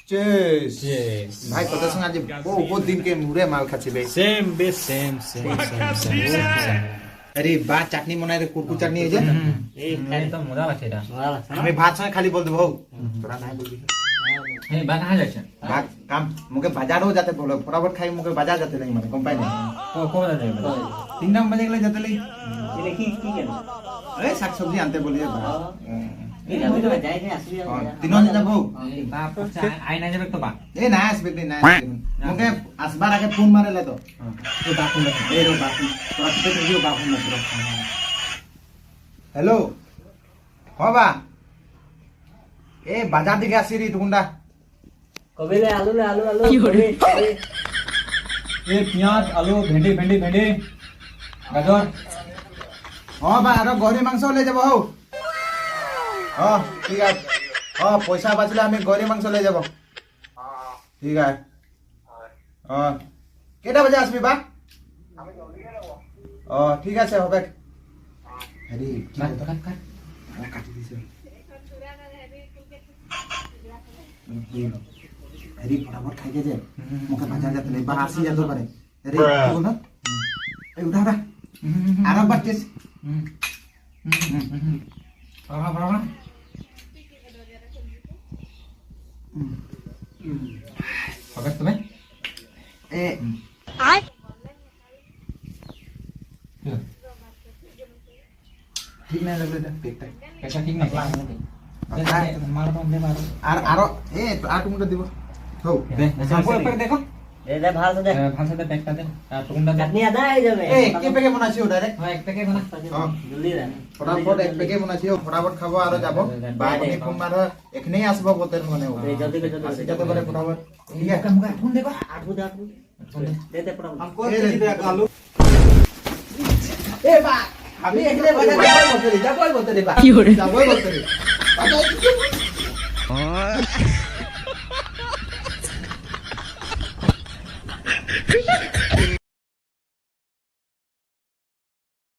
Chess Yes. ভাই তোদের সঙ্গে আজ বহুত দিন কে মুড়ে মাল খাচ্ছি বে Same be same. আরে বা চাটনি মনে রে কুরকুর চাটনি এই যে এই খাই তো মজা লাগছে এটা। আমি ভাত সঙ্গে খালি বল দেবো তোরা নাই বলবি এই বাঘ হয়ে যাচ্ছে। ভাত কাম মুকে বাজারও যাতে বলো ফটাফট খাই মুকে বাজার যাতে নাই মানে কোম্পানি কোন যাবে? 3 বাজে গেলে যেতে লাই এটা কি কেন এই শাক সবজি আনতে বলি এই আমি তো যাই না আসবি তিনজন যাবো বাপ আই না যাবে তো বা। এই না আসবে না মুকে আসবার আগে ফোন মারেলে তো এই বাপ কোন যাবে? এই রে বাপু তোরা কিতে দিও বাপু না তোরা হ্যালো হবা এ বাজার দিকে আসি রে তুকুন্ডা কবে লে আলু এই পেঁয়াজ আলু ভেন্ডি গাজর হবা আর গরি মাংস লই যাব হও ঠিক আছে পয়সা বাঁচলে আমি গরি মাংস লই যাব ঠিক আছে কেটা বাজে আসবি বা ঠিক আছে হবে আরে কাটি দিছে আরে ফটাফট খাই যে মুখে বাজার যাতে নেই বা আসি যেতে পারে আরে কি বল এই উঠা আর একবার টেস বাবা হবে তুমি এ ঠিক না লাগলে এটা পেটটা এটা ঠিক না মার দে মার আর আরো আর টুকুটা দিব হও দে দেখো এটা ভালো দে ভাষা দে প্যাকটা দে আর টুকুনটা দে চাটনি আদা হয়ে যাবে কে পেকে বানাছি ও ডাইরেক্ট এক প্যাকেট বানা জলদি দে ফটাফট এক পেকে বানাছি ও ফটাফট খাবো আর যাব বাকি ফোন মারো এখনেই আসবো বতের মনে ও জলদি আসি যেতে পারে ফটাফট ঠিক আছে মুখে ফোন দেখো আটু দে দে পড়া हमको केजी दे आलू ए बा আমি এখানে বাজার যাবই বলতে রে বা যাবই বলতে রে বাজার